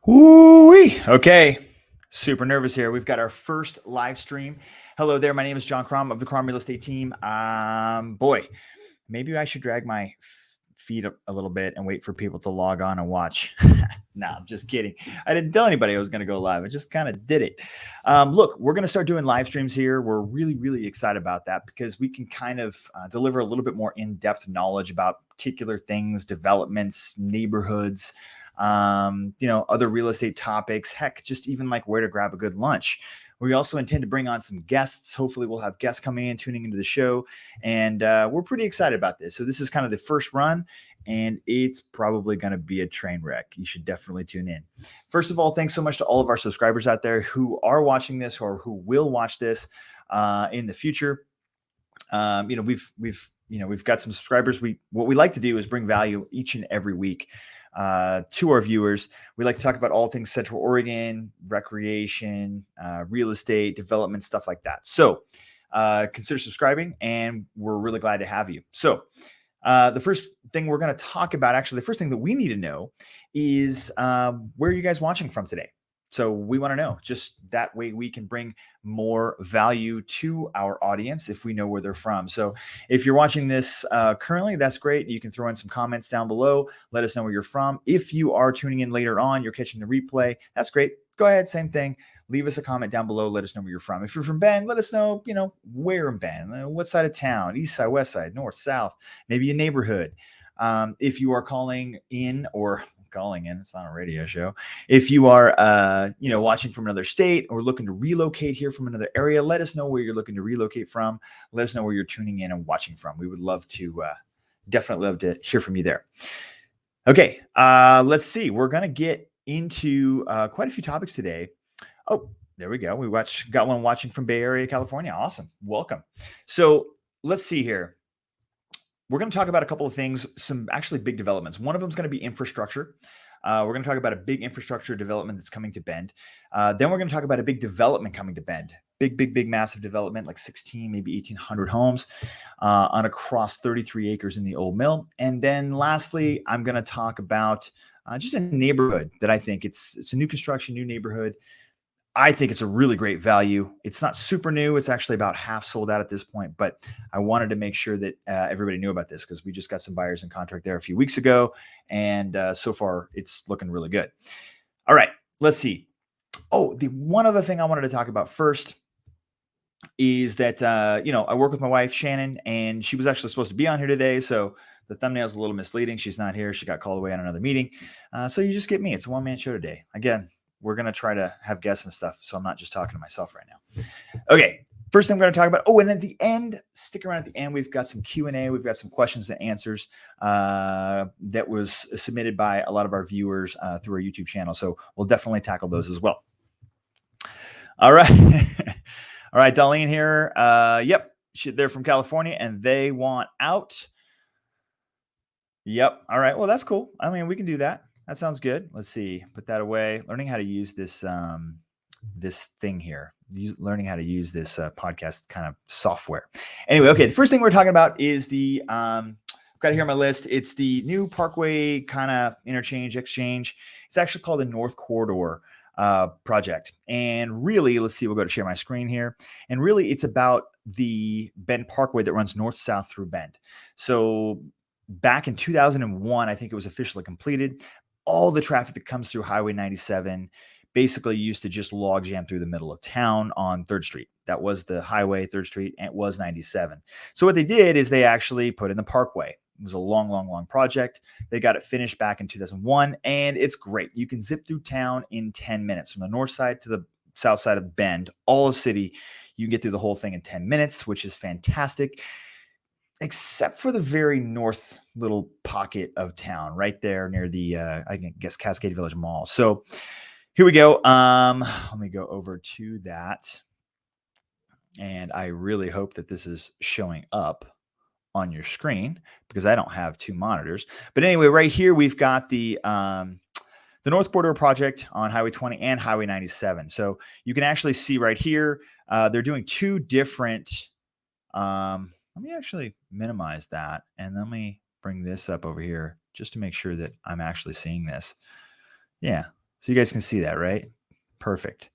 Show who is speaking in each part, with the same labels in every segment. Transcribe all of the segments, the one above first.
Speaker 1: Woo-wee. Okay. Super nervous here. We've got our first live stream. Hello there. My name is John Crom of the Crom Real Estate Team. Boy, maybe I should drag my feet up a little bit and wait for people to log on and watch. No, I'm just kidding. I didn't tell anybody I was going to go live. I just kind of did it. Look, we're going to start doing live streams here. We're really, really excited about that because we can kind of deliver a little bit more in-depth knowledge about particular things, developments, neighborhoods, other real estate topics, heck, just even like where to grab a good lunch. We also intend to bring on some guests. Hopefully we'll have guests coming in, tuning into the show. And we're pretty excited about this. So this is kind of the first run, and it's probably going to be a train wreck. You should definitely tune in. First of all, thanks so much to all of our subscribers out there who are watching this or who will watch this in the future. We've got some subscribers. What we like to do is bring value each and every week to our viewers. We like to talk about all things Central Oregon, recreation, real estate, development, stuff like that. So consider subscribing, and we're really glad to have you. So the first thing we're going to talk about, actually, the first thing that we need to know is where are you guys watching from today? So we want to know, just that way we can bring more value to our audience if we know where they're from. So if you're watching this currently, that's great. You can throw in some comments down below. Let us know where you're from. If you are tuning in later on, you're catching the replay, that's great. Go ahead, same thing. Leave us a comment down below. Let us know where you're from. If you're from Bend, let us know, where in Bend, what side of town, east side, west side, north, south, maybe a neighborhood. If you are calling in, it's not a radio show. If you are, watching from another state or looking to relocate here from another area, let us know where you're looking to relocate from. Let us know where you're tuning in and watching from. We would love to, definitely love to hear from you there. Okay. Let's see. We're going to get into quite a few topics today. Oh, there we go. Got one watching from Bay Area, California. Awesome. Welcome. So let's see here. We're going to talk about a couple of things, some actually big developments. One of them is going to be infrastructure. We're going to talk about a big infrastructure development that's coming to Bend. Then we're going to talk about a big development coming to Bend. Big, massive development, like 16, maybe 1,800 homes on across 33 acres in the old mill. And then lastly, I'm going to talk about just a neighborhood that I think it's a new construction, new neighborhood. I think it's a really great value. It's not super new. It's actually about half sold out at this point, but I wanted to make sure that everybody knew about this because we just got some buyers in contract there a few weeks ago. And so far it's looking really good. All right, let's see. Oh, the one other thing I wanted to talk about first is that, I work with my wife, Shannon, and she was actually supposed to be on here today. So the thumbnail is a little misleading. She's not here. She got called away on another meeting. So you just get me. It's a one-man show today. Again, we're going to try to have guests and stuff. So I'm not just talking to myself right now. Okay. First thing we're going to talk about. Oh, and at the end, stick around at the end. We've got some Q&A. We've got some questions and answers that was submitted by a lot of our viewers through our YouTube channel. So we'll definitely tackle those as well. All right. All right. Darlene here. Yep. They're from California and they want out. Yep. All right. Well, that's cool. I mean, we can do that. That sounds good. Let's see. Put that away. Learning how to use this this thing here. Learning how to use this podcast kind of software. Anyway, okay. The first thing we're talking about is the I've got it here on my list. It's the new Parkway kind of exchange. It's actually called the North Corridor project. And really, let's see. We'll go to share my screen here. And really, it's about the Bend Parkway that runs north-south through Bend. So back in 2001, I think it was officially completed. All the traffic that comes through Highway 97 basically used to just log jam through the middle of town on 3rd Street. That was the highway, 3rd Street, and it was 97. So what they did is they actually put in the Parkway. It was a long project. They got it finished back in 2001, and it's great. You can zip through town in 10 minutes from the north side to the south side of Bend, all of city. You can get through the whole thing in 10 minutes, which is fantastic. Except for the very north little pocket of town right there near the, I guess, Cascade Village Mall. So here we go. Let me go over to that. And I really hope that this is showing up on your screen because I don't have two monitors. But anyway, right here, we've got the North Corridor project on Highway 20 and Highway 97. So you can actually see right here, they're doing two different, let me actually minimize that and let me bring this up over here just to make sure that I'm actually seeing this. Yeah. So you guys can see that, right? Perfect.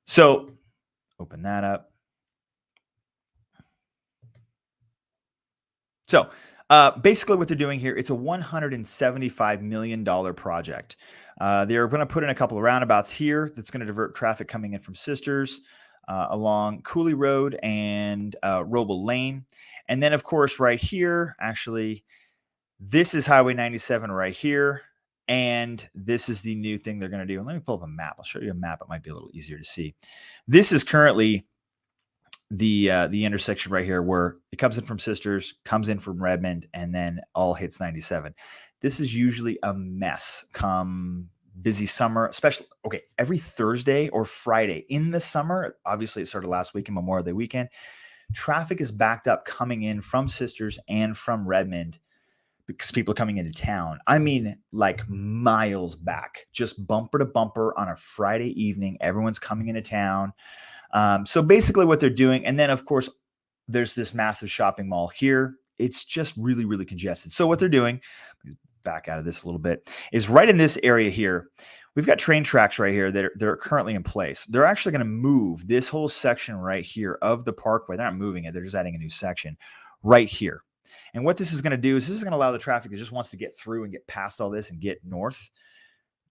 Speaker 1: So open that up. So basically what they're doing here, it's a $175 million project. They're going to put in a couple of roundabouts here that's going to divert traffic coming in from Sisters along Cooley Road and Roble Lane. And then, of course, right here, actually, this is Highway 97 right here. And this is the new thing they're going to do. And let me pull up a map. I'll show you a map. It might be a little easier to see. This is currently the intersection right here where it comes in from Sisters, comes in from Redmond, and then all hits 97. This is usually a mess come busy summer, especially every Thursday or Friday in the summer. Obviously, it started last weekend, Memorial Day weekend. Traffic is backed up coming in from Sisters and from Redmond because people are coming into town. I mean, like miles back, just bumper to bumper on a Friday evening. Everyone's coming into town. So basically what they're doing, and then of course, there's this massive shopping mall here. It's just really, really congested. So what they're doing, back out of this a little bit, is right in this area here, we've got train tracks right here that are currently in place. They're actually going to move this whole section right here of the parkway. They're not moving it. They're just adding a new section right here. And what this is going to do is this is going to allow the traffic that just wants to get through and get past all this and get north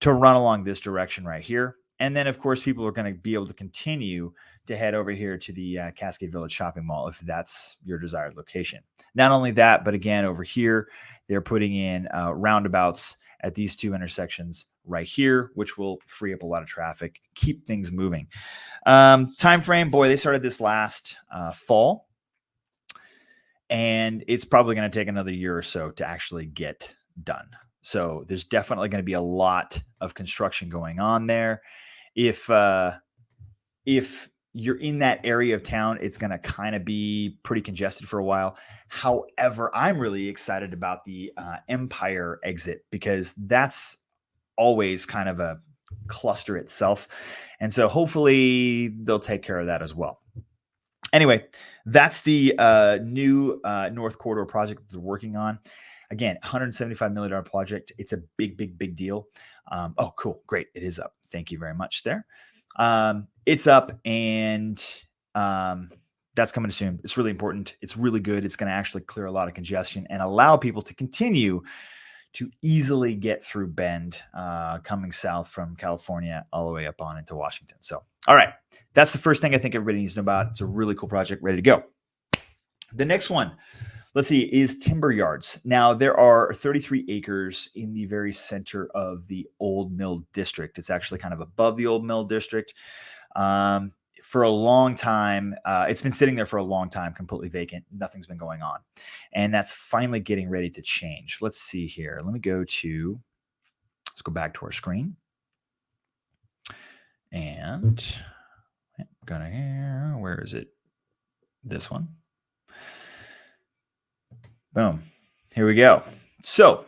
Speaker 1: to run along this direction right here. And then, of course, people are going to be able to continue to head over here to the Cascade Village Shopping Mall if that's your desired location. Not only that, but again, over here, they're putting in roundabouts at these two intersections right here, which will free up a lot of traffic, keep things moving. Time frame, boy, they started this last fall, and it's probably going to take another year or so to actually get done. So there's definitely going to be a lot of construction going on there. If you're in that area of town, it's going to kind of be pretty congested for a while. However, I'm really excited about the Empire exit because that's always kind of a cluster itself. And so hopefully they'll take care of that as well. Anyway, that's the new North Corridor project that they're working on. Again, $175 million project. It's a big, big, big deal. Oh, cool. Great. It is up. Thank you very much there. It's up, and that's coming soon. It's really important. It's really good. It's going to actually clear a lot of congestion and allow people to continue to easily get through Bend coming south from California all the way up on into Washington. So, all right. That's the first thing I think everybody needs to know about. It's a really cool project, ready to go. The next one, let's see, is timber yards. Now, there are 33 acres in the very center of the Old Mill District. It's actually kind of above the Old Mill District. For a long time, it's been sitting there for a long time, completely vacant. Nothing's been going on. And that's finally getting ready to change. Let's see here. Let's go back to our screen. And where is it? This one. Boom. Here we go. So,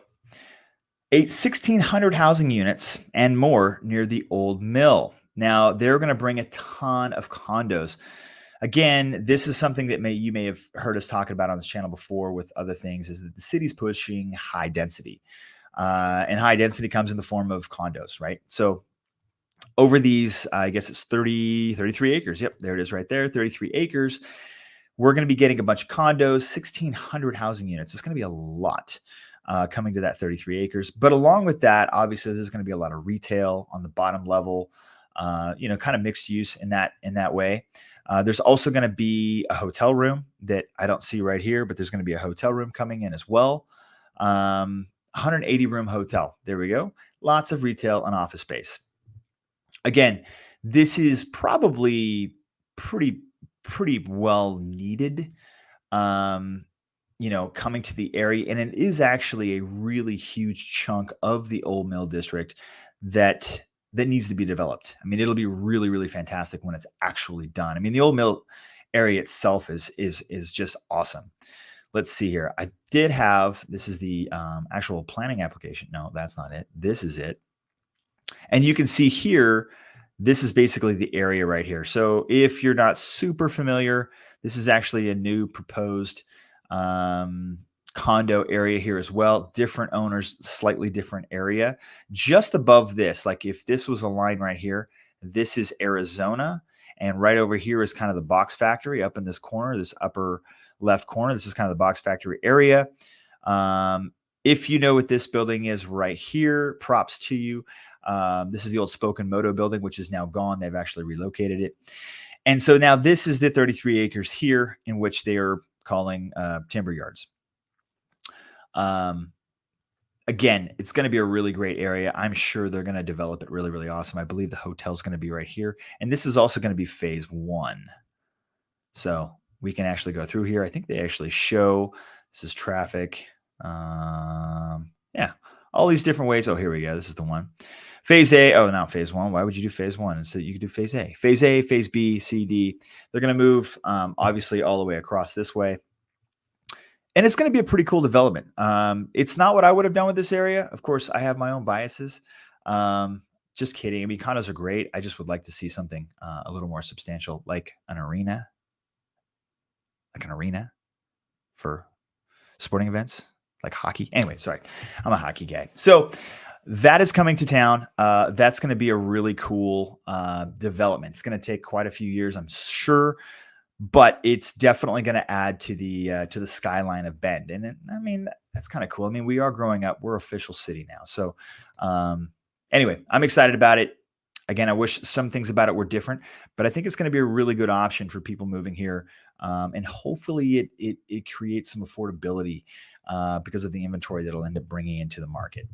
Speaker 1: 1,600 housing units and more near the old mill. Now, they're going to bring a ton of condos. Again, this is something that you may have heard us talking about on this channel before with other things, is that the city's pushing high density. And high density comes in the form of condos, right? So over these, I guess it's 33 acres. Yep, there it is right there, 33 acres. We're going to be getting a bunch of condos, 1,600 housing units. It's going to be a lot coming to that 33 acres. But along with that, obviously, there's going to be a lot of retail on the bottom level, kind of mixed use in that way. There's also going to be a hotel room that I don't see right here, but there's going to be a hotel room coming in as well. 180 room hotel. There we go. Lots of retail and office space. Again, this is probably pretty well needed, coming to the area. And it is actually a really huge chunk of the Old Mill District that needs to be developed. I mean, it'll be really, really fantastic when it's actually done. I mean, the Old Mill area itself is just awesome. Let's see here. I did have, this is the actual planning application. No, that's not it. This is it. And you can see here, this is basically the area right here. So if you're not super familiar, this is actually a new proposed condo area here as well. Different owners, slightly different area. Just above this, like if this was a line right here, this is Arizona. And right over here is kind of the box factory up in this corner, this upper left corner. This is kind of the box factory area. If you know what this building is right here, props to you. This is the old Spoken Moto building, which is now gone. They've actually relocated it. And so now this is the 33 acres here in which they are calling timber yards. Again, it's going to be a really great area. I'm sure they're going to develop it really, really awesome. I believe the hotel's going to be right here. And this is also going to be phase 1. So we can actually go through here. I think they actually show, this is traffic. Yeah, all these different ways. Oh, here we go. This is the one. Phase A. Oh, not phase 1. Why would you do phase 1? So you could do phase A. Phase A, phase B, C, D. They're going to move, obviously, all the way across this way. And it's going to be a pretty cool development. It's not what I would have done with this area. Of course, I have my own biases. Just kidding. I mean, condos are great. I just would like to see something a little more substantial, like an arena for sporting events, like hockey. Anyway, sorry. I'm a hockey guy. So that is coming to town. That's going to be a really cool development. It's going to take quite a few years, I'm sure. But it's definitely going to add to the skyline of Bend, and I mean that's kind of cool. I mean, we are growing up; we're official city now. So, anyway, I'm excited about it. Again, I wish some things about it were different, but I think it's going to be a really good option for people moving here, and hopefully it creates some affordability because of the inventory that it'll end up bringing into the market.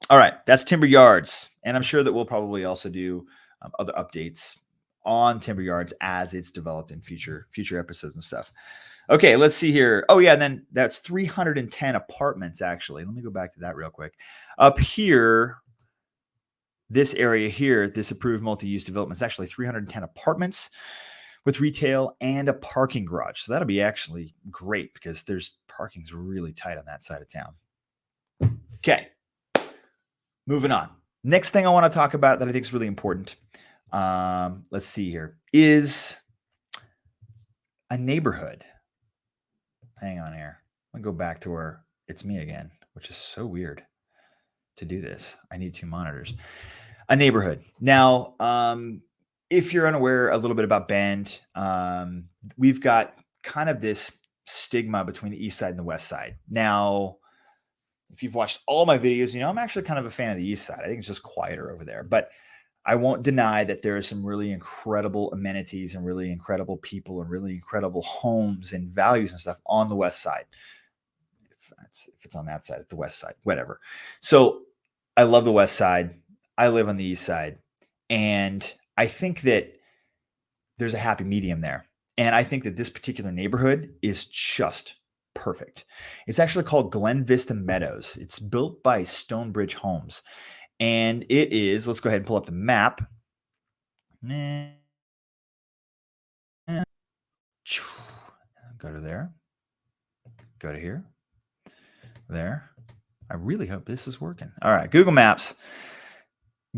Speaker 1: All right, that's Timber Yards, and I'm sure that we'll probably also do other updates on timber yards as it's developed in future episodes and stuff. Okay, let's see here. Oh yeah, and then that's 310 apartments actually. Let me go back to that real quick. Up here, this area here, this approved multi-use development is actually 310 apartments with retail and a parking garage. So that'll be actually great because parking's really tight on that side of town. Okay, moving on. Next thing I want to talk about that I think is really important. Let's see here, is a neighborhood. Hang on here. I'm gonna go back to where it's me again, which is so weird to do this. I need 2 monitors. A neighborhood. Now, if you're unaware a little bit about Bend, we've got kind of this stigma between the east side and the west side. Now, if you've watched all my videos, you know I'm actually kind of a fan of the east side. I think it's just quieter over there, but I won't deny that there are some really incredible amenities and really incredible people and really incredible homes and values and stuff on the west side. If it's on that side, at the west side, whatever. So I love the west side. I live on the east side. And I think that there's a happy medium there. And I think that this particular neighborhood is just perfect. It's actually called Glen, Vista, Meadows. It's built by Stonebridge Homes. And it is, let's go ahead and pull up the map. Go to there. Go to here. There. I really hope this is working. All right, Google Maps.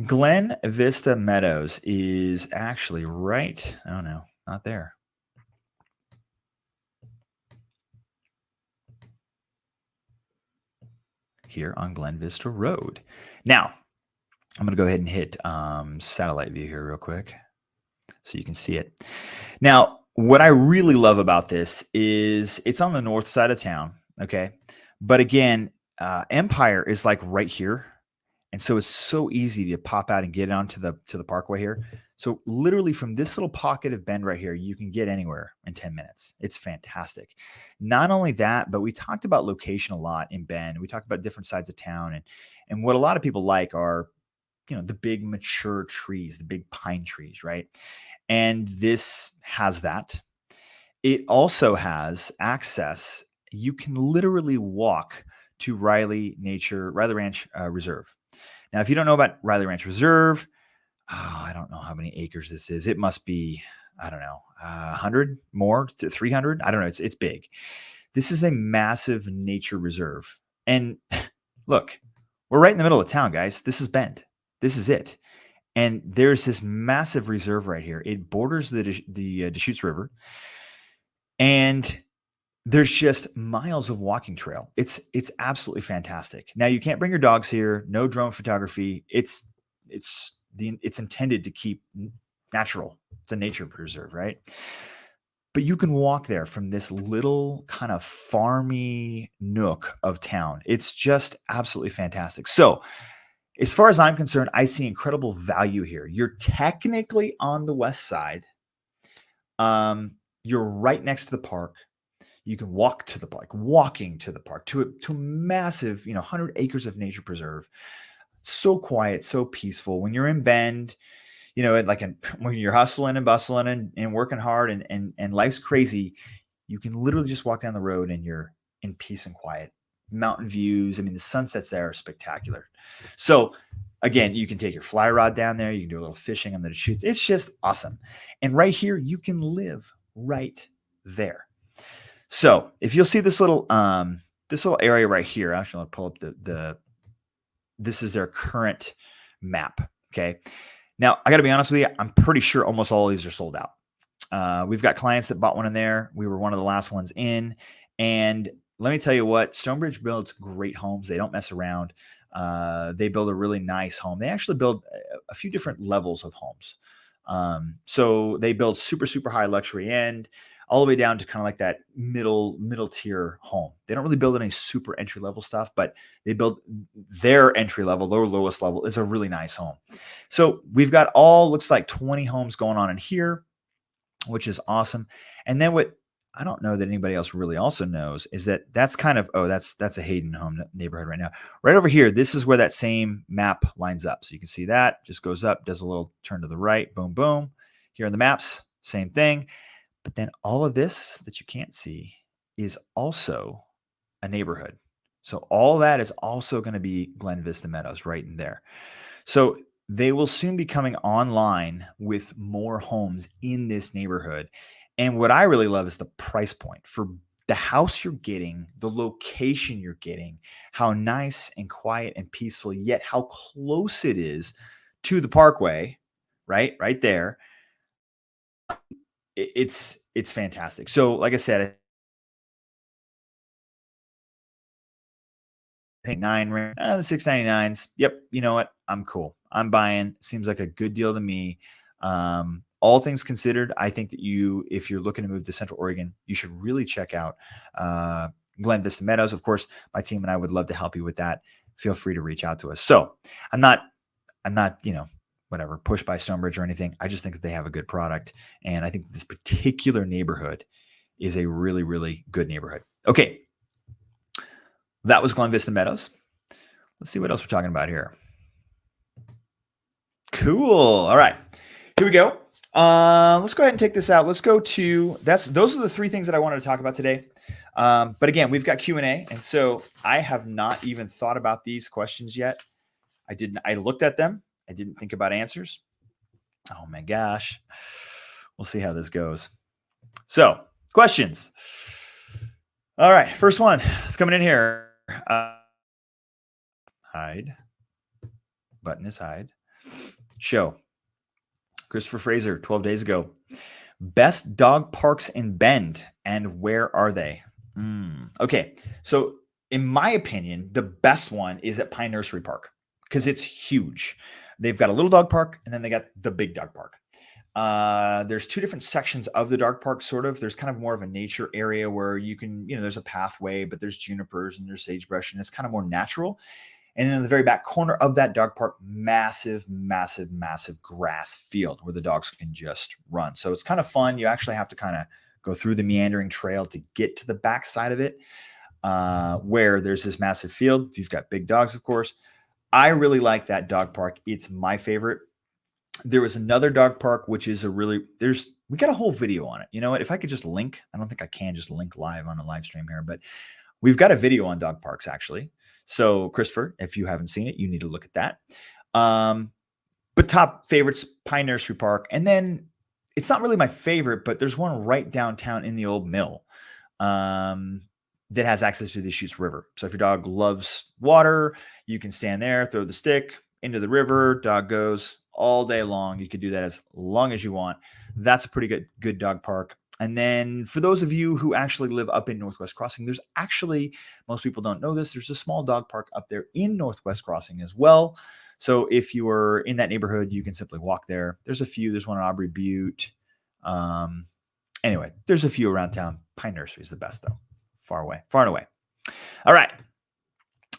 Speaker 1: Glen Vista Meadows is actually right. Oh, no, not there. Here on Glen Vista Road. Now, I'm going to go ahead and hit satellite view here real quick so you can see it. Now, what I really love about this is it's on the north side of town, okay? But again, Empire is like right here. And so it's so easy to pop out and get onto the parkway here. So literally from this little pocket of Bend right here, you can get anywhere in 10 minutes. It's fantastic. Not only that, but we talked about location a lot in Bend. We talked about different sides of town. And what a lot of people like are, you know, the big mature trees, the big pine trees, right? And this has that. It also has access. You can literally walk to Riley Ranch Reserve. Now, if you don't know about Riley Ranch Reserve, I don't know how many acres this is. It must be, I don't know, 100 more to 300. I don't know. It's big. This is a massive nature reserve. And look, we're right in the middle of town, guys. This is Bend. This is it. And there's this massive reserve right here. It borders the Deschutes River. And there's just miles of walking trail. It's absolutely fantastic. Now you can't bring your dogs here. No drone photography. It's intended to keep natural. It's a nature preserve, right? But you can walk there from this little kind of farmy nook of town. It's just absolutely fantastic. So, as far as I'm concerned, I see incredible value here. You're technically on the west side. You're right next to the park. You can walk to the park, walking to the park, to a massive, 100 acres of nature preserve. So quiet, so peaceful. When you're in Bend, when you're hustling and bustling and working hard and life's crazy, you can literally just walk down the road and you're in peace and quiet. Mountain views. I mean, the sunsets there are spectacular. So again, you can take your fly rod down there. You can do a little fishing on the shoots. It's just awesome. And right here, you can live right there. So if you'll see this little area right here, actually, I'll pull up this is their current map. Okay. Now I got to be honest with you. I'm pretty sure almost all of these are sold out. We've got clients that bought one in there. We were one of the last ones in. And let me tell you what, Stonebridge builds great homes. They don't mess around. They build a really nice home. They actually build a few different levels of homes. So they build super, super high luxury end, all the way down to kind of like that middle tier home. They don't really build any super entry level stuff, but they build their entry level, lowest level is a really nice home. So we've got looks like 20 homes going on in here, which is awesome. And then what I don't know that anybody else really also knows is that's kind of, that's a Hayden home neighborhood right now. Right over here, this is where that same map lines up. So you can see that just goes up, does a little turn to the right, boom, boom. Here on the maps, same thing. But then all of this that you can't see is also a neighborhood. So all that is also going to be Glen Vista Meadows right in there. So they will soon be coming online with more homes in this neighborhood. And what I really love is the price point for the house you're getting, the location you're getting, how nice and quiet and peaceful, yet how close it is to the parkway, right? Right there. It's fantastic. So like I said, I think the 699s. Yep. You know what? I'm cool. I'm buying. Seems like a good deal to me. All things considered, I think that if you're looking to move to Central Oregon, you should really check out Glen Vista Meadows. Of course, my team and I would love to help you with that. Feel free to reach out to us. So I'm not, whatever, pushed by Stonebridge or anything. I just think that they have a good product. And I think this particular neighborhood is a really, really good neighborhood. Okay. That was Glen Vista Meadows. Let's see what else we're talking about here. Cool. All right. Here we go. Let's go ahead and take this out. Let's go to those are the three things that I wanted to talk about today. But again, we've got Q&A. And so I have not even thought about these questions yet. I looked at them. I didn't think about answers. Oh my gosh. We'll see how this goes. So questions. All right. First one is coming in here. Hide. Button is hide. Show. Christopher Fraser, 12 days ago. Best dog parks in Bend, and where are they? Okay. So in my opinion, the best one is at Pine Nursery Park because it's huge. They've got a little dog park and then they got the big dog park. There's two different sections of the dog park, sort of. There's kind of more of a nature area where you can, there's a pathway, but there's junipers and there's sagebrush and it's kind of more natural. And then in the very back corner of that dog park, massive, massive, massive grass field where the dogs can just run. So it's kind of fun. You actually have to kind of go through the meandering trail to get to the back side of it, where there's this massive field. If you've got big dogs, of course. I really like that dog park. It's my favorite. There was another dog park, which is we got a whole video on it. You know what? If I could just link, I don't think I can just link live on a live stream here, but we've got a video on dog parks actually. So Christopher, if you haven't seen it, you need to look at that. But top favorites, Pine Nursery Park. And then it's not really my favorite, but there's one right downtown in the old mill that has access to the Deschutes River. So if your dog loves water, you can stand there, throw the stick into the river, dog goes all day long. You could do that as long as you want. That's a pretty good dog park. And then for those of you who actually live up in Northwest Crossing, there's actually, most people don't know this, there's a small dog park up there in Northwest Crossing as well. So if you are in that neighborhood, you can simply walk there. There's a few. There's one in Aubrey Butte. Anyway, there's a few around town. Pine Nursery is the best, though. Far and away. All right.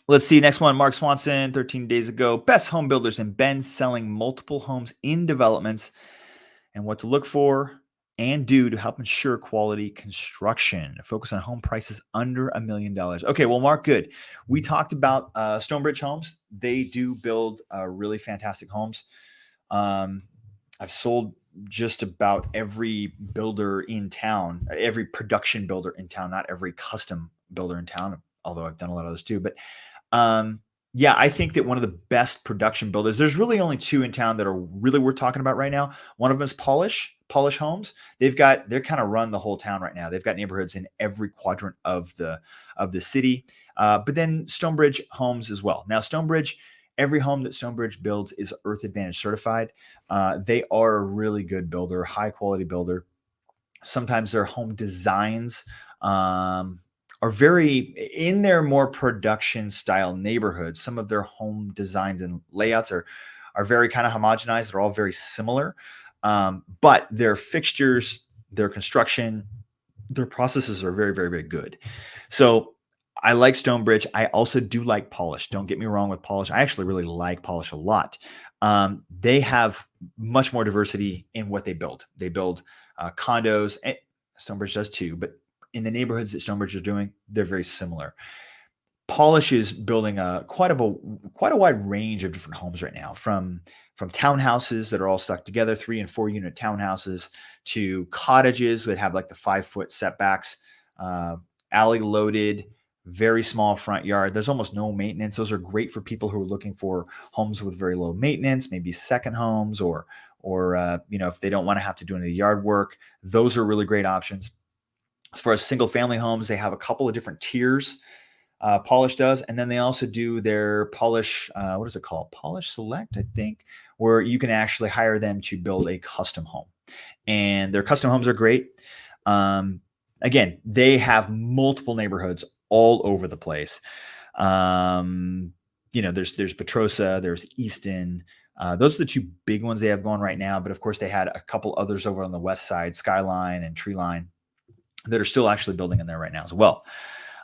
Speaker 1: Let's see. Next one, Mark Swanson, 13 days ago. Best home builders in Bend selling multiple homes in developments and what to look for and do to help ensure quality construction. Focus on home prices under $1 million. Okay, well, Mark, good. We talked about Stonebridge Homes. They do build really fantastic homes. I've sold just about every builder in town, every production builder in town, not every custom builder in town, although I've done a lot of those too. But yeah, I think that one of the best production builders, there's really only two in town that are really worth talking about right now. One of them is Polish Homes. They're kind of run the whole town right now. They've got neighborhoods in every quadrant of the city. But then Stonebridge Homes as well. Now, Stonebridge, every home that Stonebridge builds is Earth Advantage certified. They are a really good builder, high quality builder. Sometimes their home designs are very in their more production style neighborhoods. Some of their home designs and layouts are very kind of homogenized. They're all very similar, but their fixtures, their construction, their processes are very, very, very good. So I like Stonebridge. I also do like Polish. Don't get me wrong with Polish. I actually really like Polish a lot. They have much more diversity in what they build. They build condos. And Stonebridge does too, but in the neighborhoods that Stonebridge are doing, they're very similar. Polish is building quite a wide range of different homes right now, from townhouses that are all stuck together, 3 and 4 unit townhouses, to cottages that have like the 5-foot setbacks, alley loaded, very small front yard. There's almost no maintenance. Those are great for people who are looking for homes with very low maintenance, maybe second homes, or if they don't want to have to do any of the yard work. Those are really great options. As far as single family homes, they have a couple of different tiers. Polish does, and then they also do their Polish. What is it called? Polish Select, I think, where you can actually hire them to build a custom home, and their custom homes are great. Again, they have multiple neighborhoods all over the place. There's Petrosa, there's Easton. Those are the two big ones they have going right now. But of course, they had a couple others over on the west side, Skyline and Treeline, that are still actually building in there right now as well.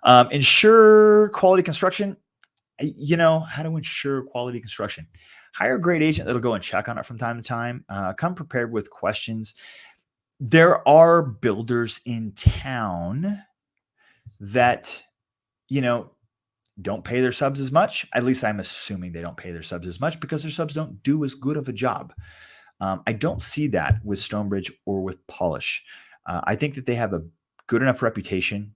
Speaker 1: Ensure quality construction. How to ensure quality construction. Hire a great agent that'll go and check on it from time to time. Come prepared with questions. There are builders in town that, don't pay their subs as much. At least I'm assuming they don't pay their subs as much because their subs don't do as good of a job. I don't see that with Stonebridge or with Polish. I think that they have a good enough reputation.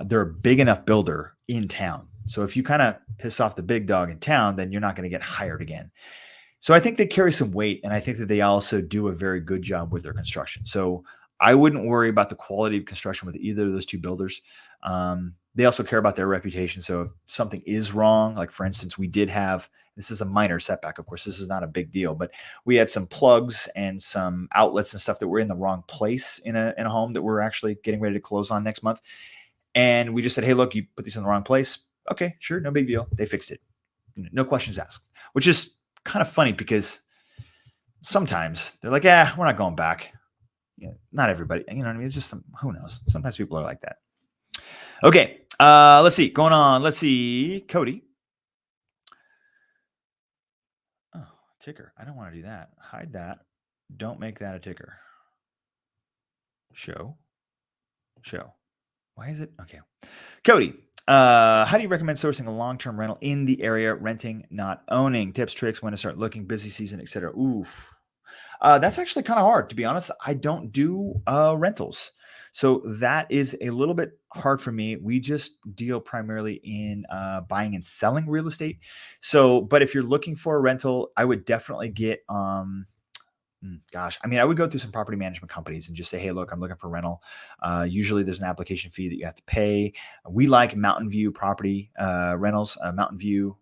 Speaker 1: They're a big enough builder in town. So if you kind of piss off the big dog in town, then you're not going to get hired again. So I think they carry some weight, and I think that they also do a very good job with their construction. So I wouldn't worry about the quality of construction with either of those two builders. They also care about their reputation. So if something is wrong, like for instance, we did have, this is a minor setback. Of course, this is not a big deal, but we had some plugs and some outlets and stuff that were in the wrong place in a home that we're actually getting ready to close on next month. And we just said, hey, look, you put these in the wrong place. Okay, sure. No big deal. They fixed it. No questions asked, which is kind of funny because sometimes they're like, we're not going back. Not everybody, you know what I mean? It's just who knows? Sometimes people are like that. Okay. Let's see. Going on. Let's see. Cody. Oh, ticker. I don't want to do that. Hide that. Don't make that a ticker. Show. Why is it? Okay. Cody, how do you recommend sourcing a long-term rental in the area, renting, not owning? Tips, tricks, when to start looking, busy season, etc. Oof. That's actually kind of hard, to be honest. I don't do rentals. So that is a little bit hard for me. We just deal primarily in buying and selling real estate. So, but if you're looking for a rental, I would definitely get, I would go through some property management companies and just say, hey, look, I'm looking for rental. Usually there's an application fee that you have to pay. We like Mountain View property rentals, Mountain View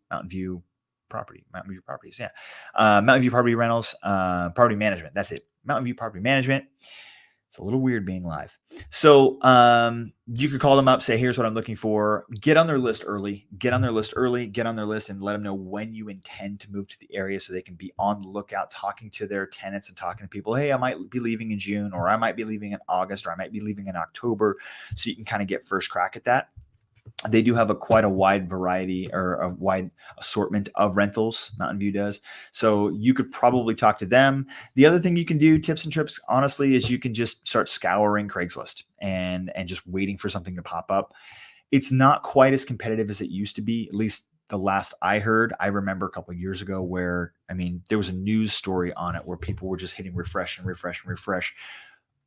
Speaker 1: properties. Yeah. Mountain View property rentals, property management. That's it. Mountain View property management. It's a little weird being live. So you could call them up, say, here's what I'm looking for. Get on their list early. Get on their list early. Get on their list and let them know when you intend to move to the area so they can be on the lookout, talking to their tenants and talking to people. Hey, I might be leaving in June, or I might be leaving in August, or I might be leaving in October. So you can kind of get first crack at that. They do have quite a wide variety or a wide assortment of rentals. Mountain View does. So you could probably talk to them. The other thing you can do, tips and trips, honestly, is you can just start scouring Craigslist and just waiting for something to pop up. It's not quite as competitive as it used to be, at least the last I heard. I remember a couple of years ago where, there was a news story on it where people were just hitting refresh and refresh and refresh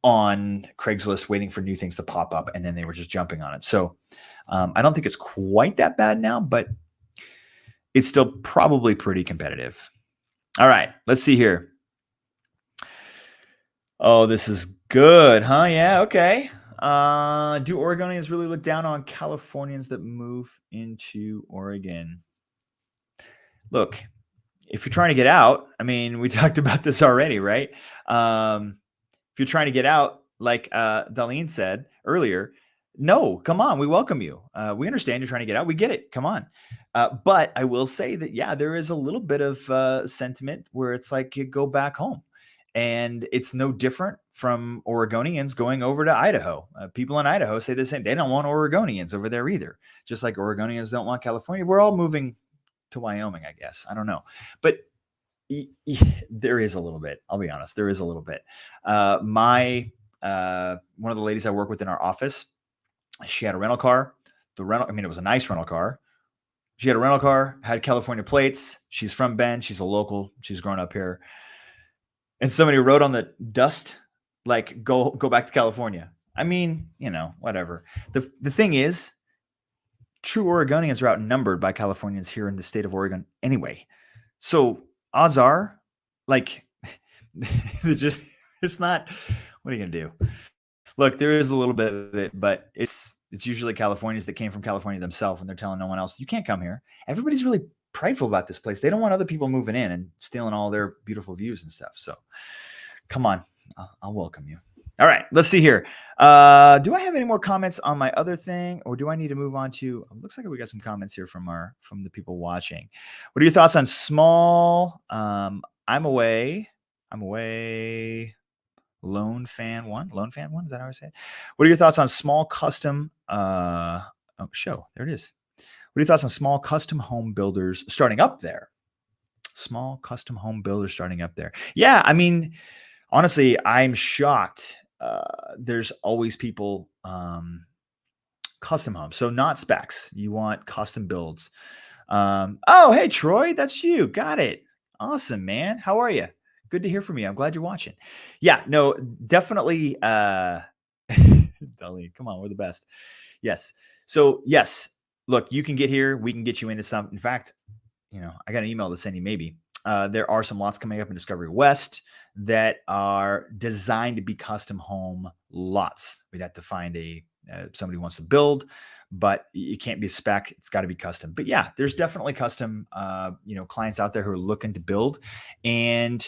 Speaker 1: on Craigslist, waiting for new things to pop up, and then they were just jumping on it. So I don't think it's quite that bad now, but it's still probably pretty competitive. All right, let's see here. Oh, this is good, huh? Yeah, okay. Do Oregonians really look down on Californians that move into Oregon? Look, if you're trying to get out, we talked about this already, right? If you're trying to get out, like Darlene said earlier, no, come on, we welcome you. We understand you're trying to get out. We get it. Come on. But I will say that, yeah, there is a little bit of sentiment where it's like you go back home. And it's no different from Oregonians going over to Idaho. People in Idaho say the same. They don't want Oregonians over there either. Just like Oregonians don't want California. We're all moving to Wyoming, I guess. I don't know. But there is a little bit. I'll be honest. There is a little bit. One of the ladies I work with in our office, she had a rental car. It was a nice rental car. She had a rental car, had California plates. She's from Bend. She's a local. She's grown up here. And somebody wrote on the dust, like, go back to California. Whatever. The thing is, true Oregonians are outnumbered by Californians here in the state of Oregon anyway. So odds are, like, it's not, what are you going to do? Look, there is a little bit of it, but it's usually Californians that came from California themselves, and they're telling no one else, you can't come here. Everybody's really prideful about this place. They don't want other people moving in and stealing all their beautiful views and stuff. So come on, I'll welcome you. All right, let's see here. Do I have any more comments on my other thing, or do I need to move on to? Looks like we got some comments here from the people watching. What are your thoughts on small? I'm away. Lone fan one. Is that how I say it? What are your thoughts on small custom? Show. There it is. What are your thoughts on small custom home builders starting up there? Small custom home builders starting up there. Yeah, honestly, I'm shocked. There's always people custom homes, so not specs. You want custom builds. Oh, hey Troy, that's you. Got it. Awesome, man. How are you? Good to hear from you. I'm glad you're watching. Yeah, no, definitely. Dolly, come on, we're the best. Yes. So yes, look, you can get here. We can get you into some. In fact, I got an email to send you. Maybe there are some lots coming up in Discovery West that are designed to be custom home lots. We'd have to find somebody who wants to build, but it can't be a spec. It's got to be custom. But yeah, there's definitely custom, clients out there who are looking to build, and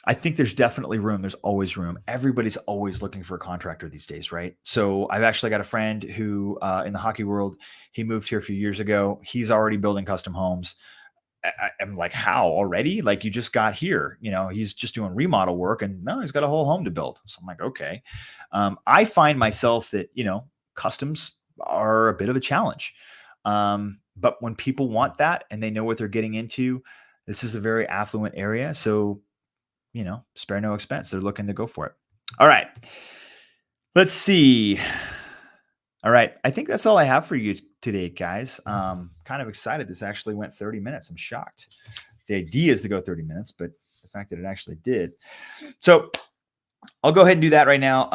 Speaker 1: I think there's definitely room. There's always room. Everybody's always looking for a contractor these days, right? So I've actually got a friend who, in the hockey world, he moved here a few years ago. He's already building custom homes. I'm like, how already? Like, you just got here. He's just doing remodel work, and no, he's got a whole home to build. So I'm like, okay. I find myself that, customs are a bit of a challenge. But when people want that and they know what they're getting into, this is a very affluent area. So, spare no expense. They're looking to go for it. All right. Let's see. All right. I think that's all I have for you today, guys. Kind of excited. This actually went 30 minutes. I'm shocked. The idea is to go 30 minutes, but the fact that it actually did. So I'll go ahead and do that right now.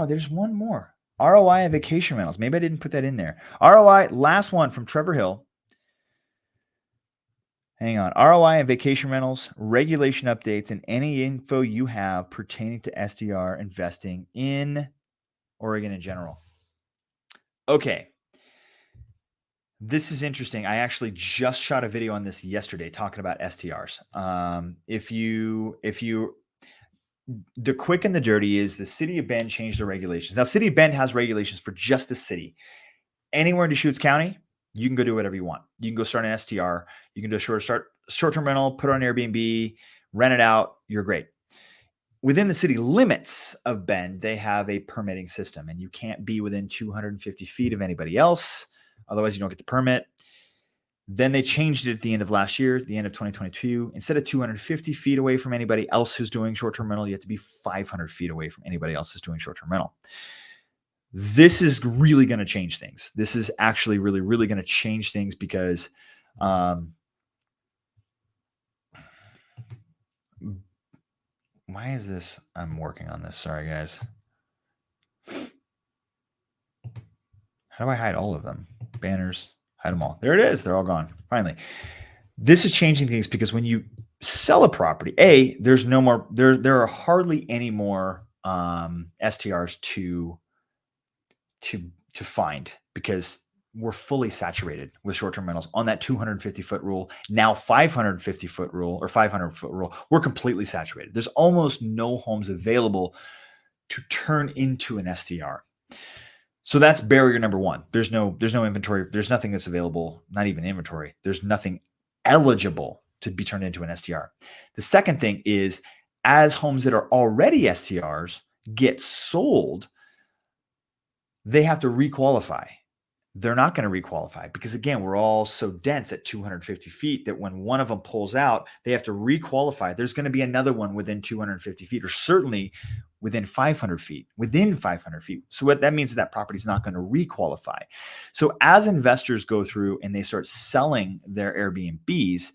Speaker 1: There's one more. ROI and vacation rentals. Maybe I didn't put that in there. ROI, last one from Trevor Hill. Hang on. ROI and vacation rentals, regulation updates, and any info you have pertaining to SDR investing in Oregon in general. Okay. This is interesting. I actually just shot a video on this yesterday talking about STRs. the quick and the dirty is the city of Bend changed their regulations. Now, city of Bend has regulations for just the city. Anywhere in Deschutes County, you can go do whatever you want. You can go start an STR. You can do a short-term rental, put it on Airbnb, rent it out. You're great. Within the city limits of Bend, they have a permitting system, and you can't be within 250 feet of anybody else. Otherwise, you don't get the permit. Then they changed it at the end of last year, the end of 2022. Instead of 250 feet away from anybody else who's doing short-term rental, you have to be 500 feet away from anybody else who's doing short-term rental. This is really going to change things. This is actually really, really going to change things because why is this? I'm working on this. Sorry, guys. How do I hide all of them? Banners, hide them all. There it is. They're all gone. Finally. This is changing things because when you sell a property, there's no more, there are hardly any more STRs to find because we're fully saturated with short-term rentals on that 250-foot rule. Now 550-foot rule or 500-foot rule, we're completely saturated. There's almost no homes available to turn into an STR. So that's barrier number one. There's no inventory. There's nothing that's available, not even inventory. There's nothing eligible to be turned into an STR. The second thing is as homes that are already STRs get sold, they have to requalify. They're not going to requalify because, again, we're all so dense at 250 feet that when one of them pulls out, they have to requalify. There's going to be another one within 250 feet or certainly within 500 feet, So what that means is that property is not going to requalify. So as investors go through and they start selling their Airbnbs,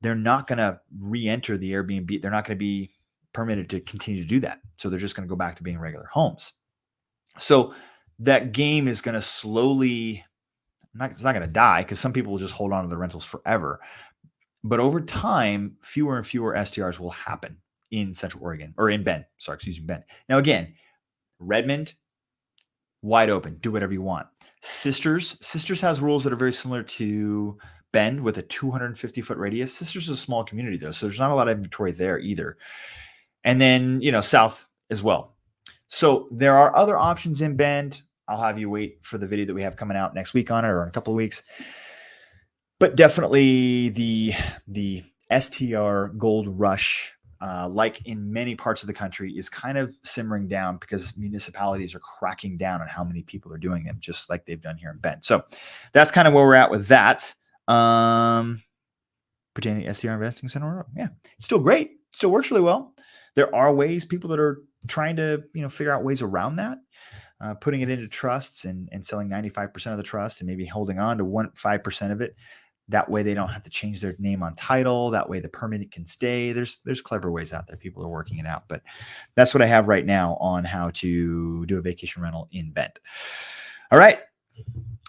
Speaker 1: they're not going to re-enter the Airbnb. They're not going to be permitted to continue to do that. So they're just going to go back to being regular homes. So that game is going to slowly, it's not going to die because some people will just hold on to the rentals forever. But over time, fewer and fewer STRs will happen in Central Oregon or in Bend. Bend. Now, again, Redmond, wide open. Do whatever you want. Sisters has rules that are very similar to Bend with a 250-foot radius. Sisters is a small community, though, so there's not a lot of inventory there either. And then, South as well. So there are other options in Bend. I'll have you wait for the video that we have coming out next week on it or in a couple of weeks. But definitely the STR gold rush, like in many parts of the country, is kind of simmering down because municipalities are cracking down on how many people are doing them, just like they've done here in Bend. So that's kind of where we're at with that. Pertaining to STR investing center. Yeah, it's still great. It still works really well. There are ways, people that are trying to, figure out ways around that, putting it into trusts and selling 95% of the trust and maybe holding on to 5% of it. That way they don't have to change their name on title. That way the permit can stay. There's clever ways out there. People are working it out, but that's what I have right now on how to do a vacation rental in Bend. All right.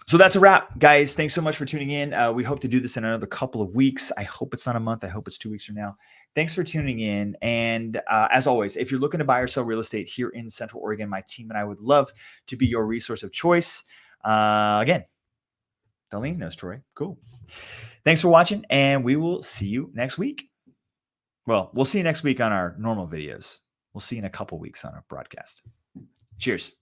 Speaker 1: So that's a wrap, guys. Thanks so much for tuning in. We hope to do this in another couple of weeks. I hope it's not a month. I hope it's 2 weeks from now. Thanks for tuning in. And as always, if you're looking to buy or sell real estate here in Central Oregon, my team and I would love to be your resource of choice. Again, Darlene knows Troy. Cool. Thanks for watching, and we will see you next week. Well, we'll see you next week on our normal videos. We'll see you in a couple weeks on our broadcast. Cheers.